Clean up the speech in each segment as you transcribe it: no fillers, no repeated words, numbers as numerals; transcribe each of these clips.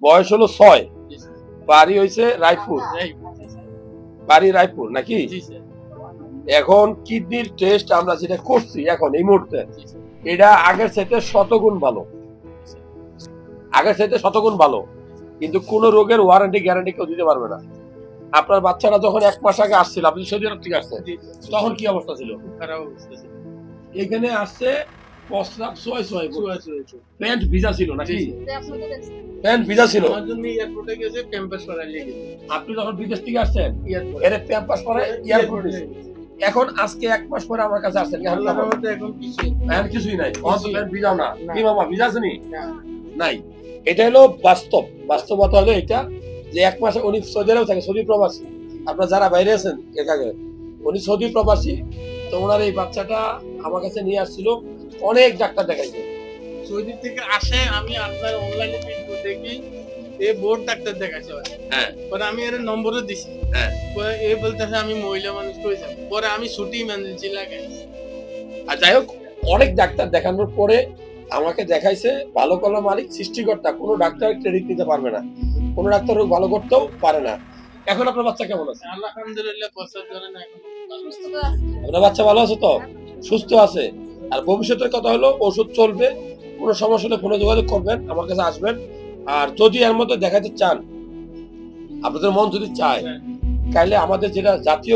বয়স হলো 6, বাড়ি হইছে রায়পুর, বাড়ি রায়পুর নাকি? এখন কিডনির টেস্ট আমরা যেটা করছি এখন এই মুহূর্তে, এটা আগের চাইতে শতগুণ ভালো, আগের চাইতে শতগুণ ভালো, কিন্তু কোন রোগের ওয়ারেন্টি গ্যারান্টি কেউ দিতে পারবে না। আপনার বাচ্চারা যখন 1 মাস আগে আসছিল, আপনি সৌদি আরব থেকে আসছেন, তখন কি অবস্থা ছিল? খারাপ অবস্থা ছিল। এখানে আসছে প্রস্রাব সোয় প্যান্ট ভিজা ছিল নাকি? প্যান্ট ভিজা ছিল। আমার জন্য এয়ারপোর্টে গেছে প্যাম্পাস পরাই লেগে। আপনি যখন বিদেশ থেকে আসছেন এয়ারপোর্ট এর প্যাম্পাস পরে এয়ারপোর্টে, এখন আজকে 1 মাস পরে আমার কাছে আসছেন, কেমন আল্লাহর খবর? রহমতে এখন কিছু প্যান্ট কিছুই নাই, অত প্যান্ট ভিজাও না। না। কি মামা ভিজা আছে নি? না। নাই। এটা হলো বাস্তব, বাস্তবতা হলো এটা যে 1 মাসে উনি সৌদি আরবে থাকে, সৌদি প্রবাসী। আপনারা যারা বাইরে আছেন এর আগে, উনি সৌদি প্রবাসী, তো ওনার এই বাচ্চাটা আমার কাছে নিয়ে আসছিল, অনেক ডাক্তার দেখাইছে। সৌদি থেকে আসে, আমি আপনার অনলাইনে ভিডিও দেখি এ বোর্ড ডাক্তার দেখাচ্ছে। হ্যাঁ। পরে আমি এর নম্বরও দিছি। হ্যাঁ। পরে এ বলতেছে আমি মহিলা মানুষ কই যাব। পরে আমি ছুটি ইমার্জেন্সি লাগাই। আর যাই হোক, অনেক ডাক্তার দেখানোর পরে আমাকে দেখাইছে, ভালো করার মালিক সৃষ্টিকর্তা, কোনো ডাক্তার ক্রেডিট নিতে পারবে না, কোনো ডাক্তার রোগ ভালো করতেও পারে না। এখন আপনার বাচ্চা কেমন আছে? আলহামদুলিল্লাহ প্রসাদ ধরে না এখন। আপনার বাচ্চা ভালো আছে তো? সুস্থ আছে। আর ভবিষ্যতের কথা হলো ওষুধ চলবে, কোনো সমস্যা হলে ফোনে যোগাযোগ করবেন, আমার কাছে আসবেন। আর যদি এর মধ্যে দেখাতে চান, আপনাদের মন যদি চায়, তাহলে আমাদের যেটা জাতীয়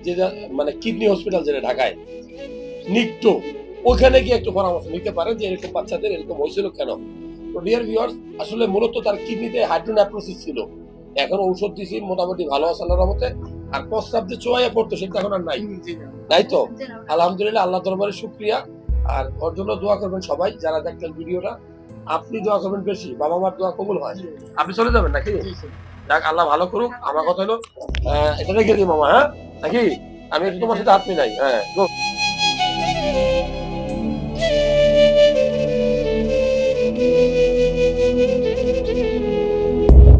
যেটা মানে কিডনি হসপিটাল যেটা ঢাকায় নিকটো, ওখানে গিয়ে একটু পরামর্শ নিতে পারেন যে এরকম বাচ্চাদের এরকম হয়েছিল কেন। তো ডিয়ার ভিউয়ার্স, আসলে মূলত তার কিডনিতে হাইড্রোনেফ্রোসিস ছিল, এখন ঔষধ দিছি, মোটামুটি ভালো আছে আল্লাহর রহমতে। আর প্রস্রাব যে চোয়াইয়া পড়তো সেটা এখন আর নাই, তাই তো? আলহামদুলিল্লাহ, আল্লাহ দরবারে শুকরিয়া। আর ওর জন্য দোয়া করবেন সবাই যারা দেখলেন ভিডিওটা। আপনি দোয়া করবেন বেশি, বাবা মার দোয়া কবুল হয়। আপনি চলে যাবেন নাকি? যাক, আল্লাহ ভালো করুক। আমার কথা হলো এটা রেখে দিই মামা, হ্যাঁ নাকি? আমি একটু তোমার সাথে হাত মিলাই। হ্যাঁ, go.